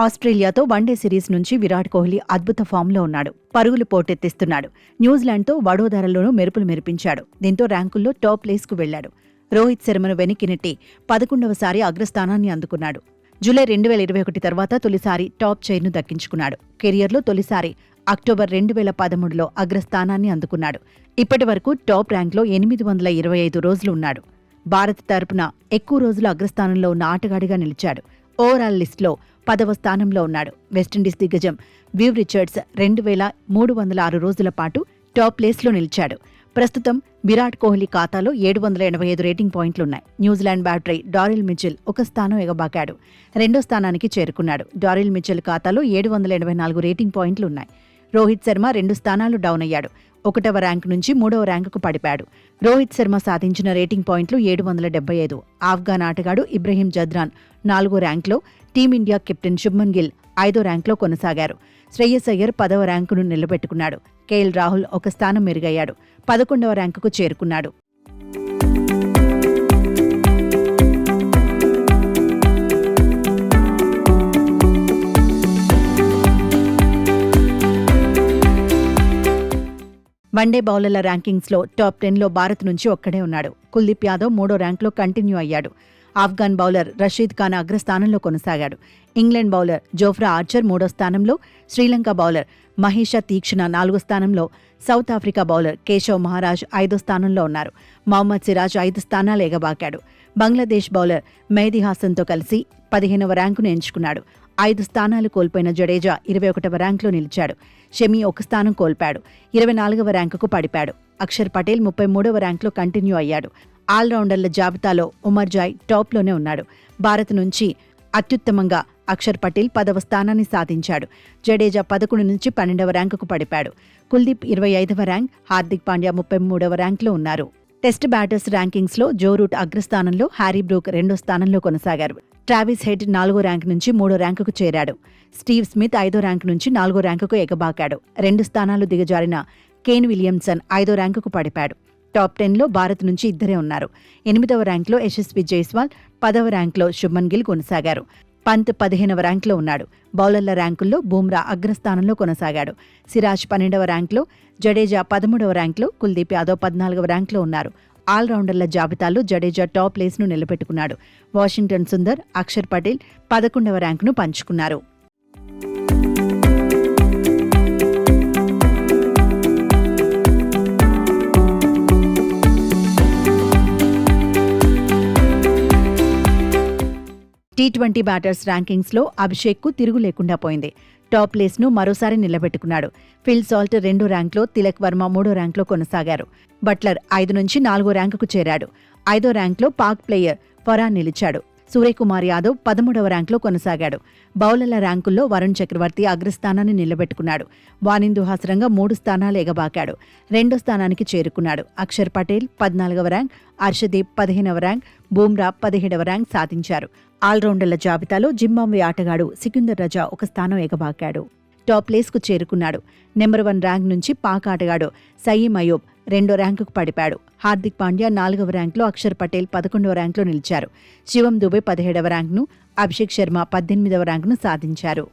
ఆస్ట్రేలియాతో one day series నుంచి విరాట్ కోహ్లీ అద్భుత ఫామ్లో ఉన్నాడు. పరుగులు పోటెత్తిస్తున్నాడు. న్యూజిలాండ్తో వడోదరలోనూ మెరుపులు మెరిపించాడు. దీంతో ర్యాంకుల్లో టాప్ ప్లేస్కు వెళ్లాడు. రోహిత్ శర్మను వెనక్కి నెట్టి 11వసారి అగ్రస్థానాన్ని అందుకున్నాడు. జూలై 2021 తర్వాత తొలిసారి టాప్ చైర్ను దక్కించుకున్నాడు. కెరియర్లో తొలిసారి అక్టోబర్ 2013లో అగ్రస్థానాన్ని అందుకున్నాడు. ఇప్పటి వరకు టాప్ ర్యాంక్లో 825 రోజులు ఉన్నాడు. భారత్ తరపున ఎక్కువ రోజులు అగ్రస్థానంలో ఉన్న ఆటగాడిగా నిలిచాడు. ఓవరాల్ లిస్టులో 10వ స్థానంలో ఉన్నాడు. వెస్టిండీస్ దిగ్గజం వివ్ రిచర్డ్స్ 2306 రోజుల పాటు టాప్ ప్లేస్లో నిలిచాడు. ప్రస్తుతం విరాట్ కోహ్లీ ఖాతాలో 785 రేటింగ్ పాయింట్లున్నాయి. న్యూజిలాండ్ బ్యాటరీ డారిల్ మిచెల్ ఒక స్థానం ఎగబాకాడు. 2వ స్థానానికి చేరుకున్నాడు. డారిల్ మిచెల్ ఖాతాలో 784 రేటింగ్ పాయింట్లున్నాయి. రోహిత్ శర్మ 2 స్థానాలు డౌన్ అయ్యాడు. 1వ ర్యాంకు నుంచి 3వ ర్యాంకుకు పడిపాడు. రోహిత్ శర్మ సాధించిన రేటింగ్ పాయింట్లు 775. ఆఫ్ఘాన్ ఆటగాడు ఇబ్రహీం జద్రాన్ 4వ ర్యాంకులో, టీమిండియా కెప్టెన్ శుభ్మన్ గిల్ 5వ ర్యాంకులో కొనసాగారు. శ్రేయస్ అయ్యర్ 10వ ర్యాంకును నిలబెట్టుకున్నాడు. కేఎల్ రాహుల్ ఒక స్థానం మెరుగయ్యాడు. 11వ ర్యాంకుకు చేరుకున్నాడు. వన్డే బౌలర్ల ర్యాంకింగ్స్లో టాప్ 10లో భారత్ నుంచి ఒక్కడే ఉన్నాడు. కుల్దీప్ యాదవ్ 3వ ర్యాంకులో కంటిన్యూ అయ్యాడు. ఆఫ్ఘాన్ బౌలర్ రషీద్ ఖాన్ అగ్రస్థానంలో కొనసాగాడు. ఇంగ్లాండ్ బౌలర్ జోఫ్రా ఆర్చర్ 3వ స్థానంలో, శ్రీలంక బౌలర్ మహేష తీక్షణ 4వ స్థానంలో, south Africa bowler Keshav Maharaj 5వ స్థానంలో ఉన్నారు. మహమ్మద్ సిరాజ్ 5 స్థానాలు ఎగబాకాడు. బంగ్లాదేశ్ బౌలర్ మెహదీ హాసన్తో కలిసి 15వ ర్యాంకును ఎంచుకున్నాడు. 5 స్థానాలు కోల్పోయిన జడేజా 21వ ర్యాంకులో నిలిచాడు. షమి 1 స్థానం కోల్పాడు. 24వ ర్యాంకుకు పడిపాడు. అక్షర్ పటేల్ 33వ ర్యాంకులో కంటిన్యూ అయ్యాడు. ఆల్రౌండర్ల జాబితాలో ఉమర్జాయ్ టాప్లోనే ఉన్నాడు. భారత్ నుంచి అత్యుత్తమంగా అక్షర్ పటేల్ 10వ స్థానాన్ని సాధించాడు. జడేజా 11 నుంచి 12వ ర్యాంకుకు పడిపాడు. కుల్దీప్ 25వ ర్యాంక్, హార్దిక్ పాండ్యా 33వ ర్యాంకులో ఉన్నారు. టెస్ట్ బ్యాటర్స్ ర్యాంకింగ్స్లో జో రూట్ అగ్రస్థానంలో, హ్యారీ బ్రూక్ 2వ స్థానంలో కొనసాగారు. ట్రావిస్ హెడ్ 4వ ర్యాంకు నుంచి 3వ ర్యాంకుకు చేరాడు. స్టీవ్ స్మిత్ 5వ ర్యాంకు నుంచి 4వ ర్యాంకుకు ఎగబాకాడు. 2 స్థానాలు దిగజారిన కేన్ విలియమ్సన్ 5వ ర్యాంకుకు పడిపాడు. టాప్ 10లో భారత్ నుంచి ఇద్దరే ఉన్నారు. 8వ ర్యాంకులో యశస్వి జైస్వాల్, 10వ ర్యాంకులో శుభ్మన్ గిల్ కొనసాగారు. పంత్ 15వ ర్యాంకులో ఉన్నాడు. బౌలర్ల ర్యాంకుల్లో బూమ్రా అగ్రస్థానంలో కొనసాగాడు. సిరాజ్ 12వ ర్యాంకులో, జడేజా 13వ ర్యాంకులో, కుల్దీప్ యాదవ్ 14వ ర్యాంకులో ఉన్నారు. ఆల్రౌండర్ల జాబితాలో జడేజా టాప్ ప్లేస్ను నిలబెట్టుకున్నాడు. వాషింగ్టన్ సుందర్, అక్షర్ పటేల్ 11వ ర్యాంకును పంచుకున్నారు. టీ20 బ్యాటర్స్ ర్యాంకింగ్స్లో అభిషేక్కు తిరుగు లేకుండా పోయింది. టాప్ ప్లేస్ను మరోసారి నిలబెట్టుకున్నాడు. ఫిల్ సాల్ట్ 2వ ర్యాంకులో, తిలక్ వర్మ 3వ ర్యాంకులో కొనసాగారు. బట్లర్ 5 నుంచి 4వ ర్యాంకుకు చేరాడు. 5వ ర్యాంకులో పాక్ ప్లేయర్ ఫరాన్ నిలిచాడు. సూర్యకుమార్ యాదవ్ 13వ ర్యాంకులో కొనసాగాడు. బౌలర్ల ర్యాంకుల్లో వరుణ్ చక్రవర్తి అగ్రస్థానాన్ని నిలబెట్టుకున్నాడు. వానిందు హాసరంగా 3 స్థానాలు ఎగబాకాడు. 2వ స్థానానికి చేరుకున్నాడు. అక్షర్ పటేల్ 14వ ర్యాంక్, హర్షదీప్ 15వ ర్యాంక్, బూమ్రా 17వ ర్యాంక్ సాధించారు. ఆల్రౌండర్ల జాబితాలో జింబాబ్వే ఆటగాడు సికిందర్ రజా 1 స్థానం ఎగబాకాడు. టాప్ ప్లేస్కు చేరుకున్నాడు. నెంబర్ 1 ర్యాంక్ నుంచి పాక్ ఆటగాడు సయీం అయూబ్ 2వ ర్యాంకుకు పడిపాడు. హార్దిక్ పాండ్యా 4వ ర్యాంకులో, అక్షర్ పటేల్ 11వ ర్యాంకులో నిలిచారు. శివం దుబే 17వ ర్యాంకును, అభిషేక్ శర్మ 18వ ర్యాంకును సాధించారు.